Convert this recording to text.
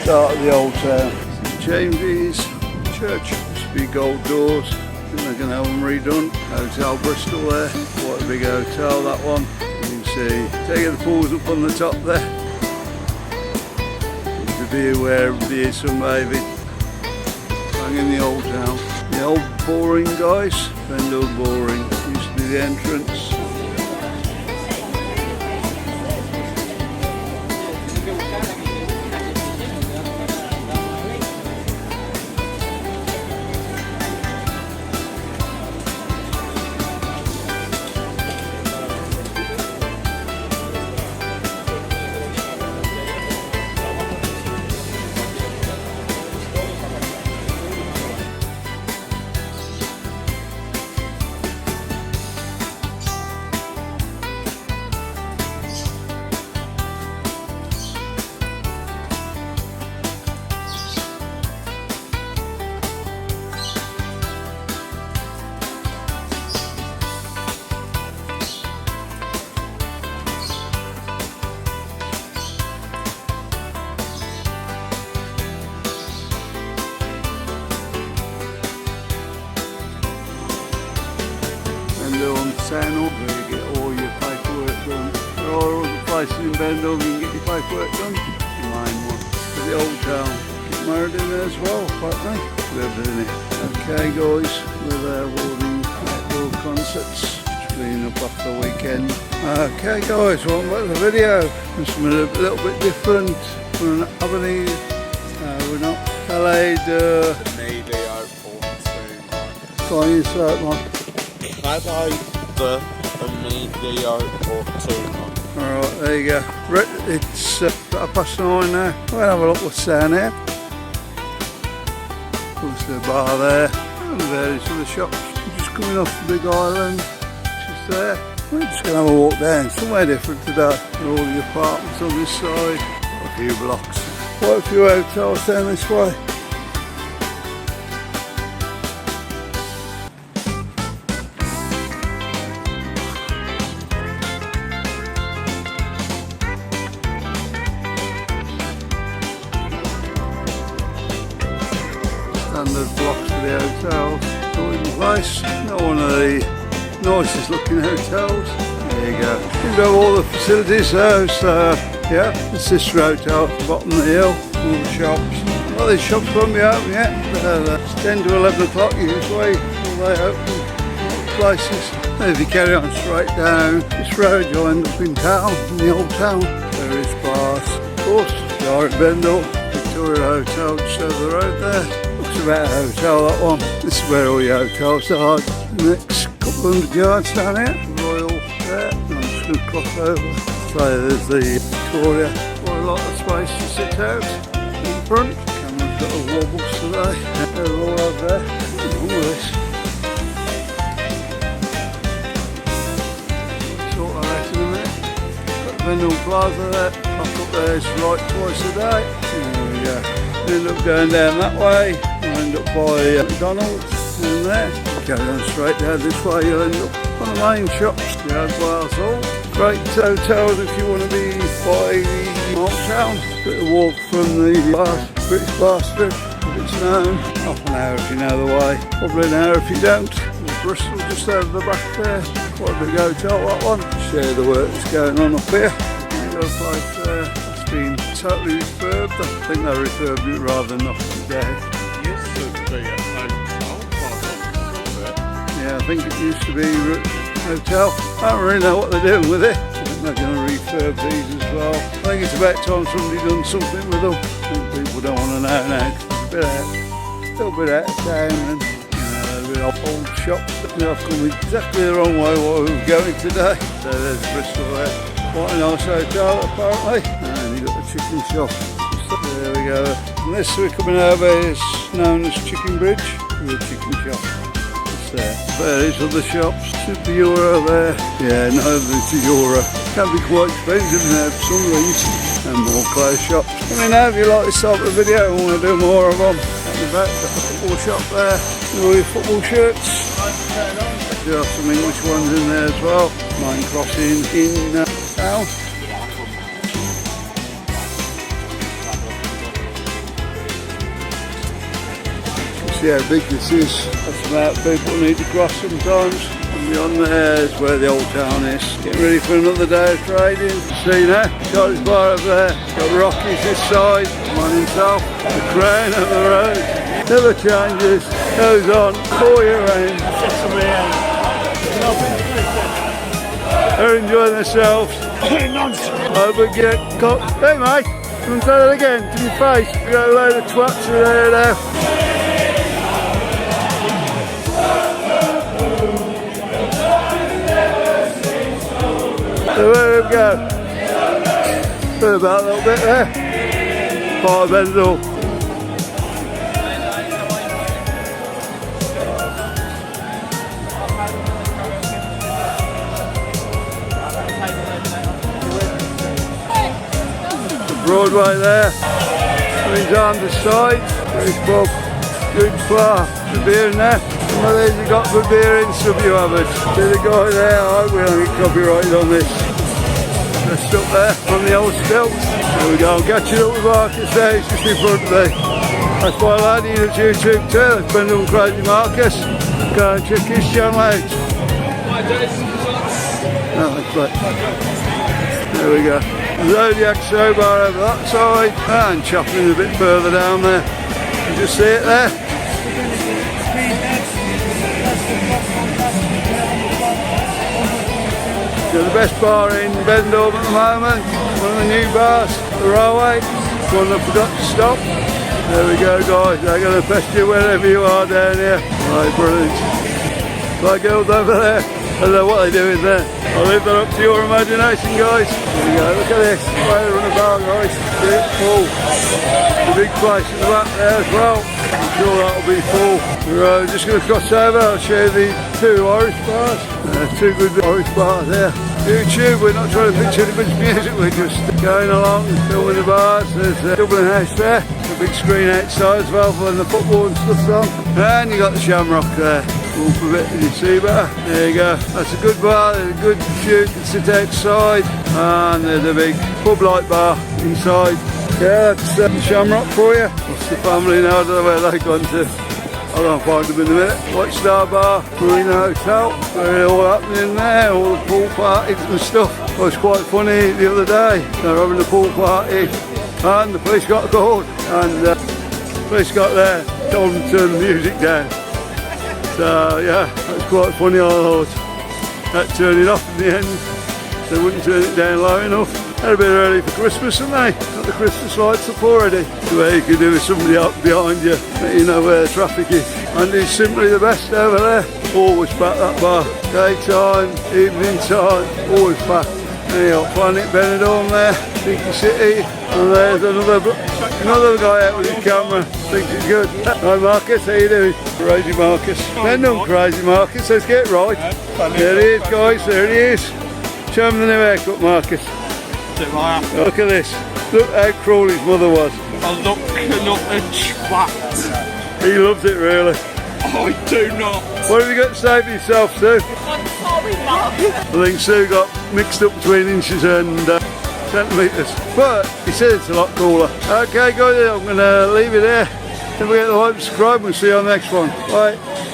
start of the old town. James's church used to be gold doors. I think they're going to have them redone. Hotel Bristol there. What a big hotel that one. You can see. Take the pools up on the top there. To be aware of the sunbathing. Hang in the old town. The old boring guys. Benidorm boring. Used to be the entrance. On Channel where you get all your paperwork done. There are other places in Benidorm you can get your paperwork done. Mine one. To the old town. Get married in there as well, apparently. We're doing it. Okay guys, we're there with the outdoor concerts. Just cleaning up after the weekend. Okay guys, welcome back to the video. This one a little bit different. We're in Albany. We're not Calais de... Benidorm Es. Can't use that one. Alright, there you go. It's 9:30 now. We'll have a look what's down here. Comes to the bar there, and various other shops. We're just coming off the big island, just there. We're just going to have a walk down, somewhere different today. All the apartments on this side, a few blocks. Quite a few hotels down this way. Standard blocks for the hotels, all in place. Not one of the nicest looking hotels. There you go. You have all the facilities there, so yeah, the sister hotel at the bottom of the hill, all the shops. Well, these shops won't be open yet. It's 10 to 11 o'clock usually, all they open places. And if you carry on straight down this road, you'll end up in town, in the old town. Various bars. Of course, you are at Benidorm, Victoria Hotel just over the road there. Looks about a hotel, that one. This is where all your hotels are. The next couple hundred yards down here. Royal there. I'm just going to cross over. So there's the Victoria. Quite a lot of space to sit out in front. Camera's got a wobbles today. They're all over there. All this. Sort that out in a minute. Got the Benidorm Plaza there. Back up there is right twice a day. There we go. End up going down that way. End up by McDonald's and there. Carry on straight down this way, you'll end up on the main shops. The Wales Hall. Great hotels if you want to be by the old town. Bit of walk from the British bar strip, if it's known. Half an hour if you know the way. Probably an hour if you don't. There's Bristol just over the back there. Quite a big hotel that one. Share the work that's going on up here. You've got a place there that's been totally refurbed. I think they refurbed it rather than knock it down. Yeah, I think it used to be a hotel. I don't really know what they're doing with it. I think they're going to refurb these as well. I think it's about time somebody done something with them. I think people don't want to know now because it's a little bit out of town and a bit of old shops. I've come exactly the wrong way while we were going today. So there's Bristol there. Quite a nice hotel apparently. And you've got the chicken shop. There we go. And this we're coming over is known as Chicken Bridge. The chicken shop. There. Various other shops, Super Euro there. Yeah, no, it's a Euro. Can be quite expensive now for some things. And more clothes shops. Let me know if you like this type of video. I want to do more of them. At the back, the football shop there. All your football shirts. There are some English ones in there as well. Mine Crossing in town. see how big this is. That's the amount of people need to cross sometimes. And beyond there is where the old town is. Getting ready for another day of trading. See now, Scottish bar over there. Got Rockies this side, one himself. The crown of the road. Never changes, goes on all year round. They're enjoying themselves. Over get caught. Hey mate, come and say that again to your face. You got a load of twats in there now. So there we go. Put about a little bit there. Part of Benidorm. Broadway there, coming down the side, good pub, good bar, good beer in there. Some of these have got good beer in, some you haven't. See the guy there, I hope we don't get copyrighted on this. Just up there on the old stilts. There we go, I'm catching up with Marcus there, he's just in front of me. That's my lad, he's on YouTube too, Benidorm Crazy Marcus. Go and check his channel out. No, that's right. There we go. Zodiac show bar over that side and chopping a bit further down there. You just see it there. So the best bar in Benidorm at the moment, one of the new bars, the Railway, one that forgot to stop. There we go guys, they're going to pest you wherever you are down here. Right, brilliant. My girls over there, I don't know what they're doing there. I'll leave that up to your imagination guys. There we go, look at this, way to run a bar guys, see it full. The big place at the back there as well, I'm sure that'll be full. We're just going to cross over, I'll show you the two Irish bars. Two good Irish bars there. YouTube, we're not trying to pitch anybody's music, we're just going along and filming the bars. There's a Dublin House there, a big screen outside as well when the football and stuff's on. And you got the Shamrock there. Move a bit and you see better. There you go. That's a good bar, there's a good view, you can sit outside. And there's a big pub-like bar inside. Yeah, that's the Shamrock for you. What's the family now? I don't know where they've gone to. I'll go and find them in a minute. White Star Bar, Marina Hotel. Where it all happening there, all the pool parties and stuff. It was quite funny the other day. They were having a pool party and the police got called. And the police got there, told them to turn the music down. So yeah, that was quite funny. I thought that turned it off in the end. They wouldn't turn it down low enough. They're a bit early for Christmas, aren't they? Got the Christmas lights up already. The way you can do with somebody up behind you, let you know where the traffic is. And it's simply the best over there. Always packed that bar. Daytime, evening time, always packed. There you got Planet Benidorm there, Thinky City. And there's another guy out with his camera. Thinks it's good. Hi Marcus, how you doing? Crazy Marcus. Benidorm Crazy Marcus, let's get it right. There he is guys, there he is. Show him the new haircut Marcus. Look at this. Look how cruel his mother was. I look at twat. He loves it really. I do not. What have you got to say for yourself, Sue? I'm sorry, Mark. I think Sue got mixed up between inches and centimetres. But he said it's a lot cooler. Okay guys, I'm going to leave it there. Don't forget to like and subscribe and we'll see you on the next one. Bye.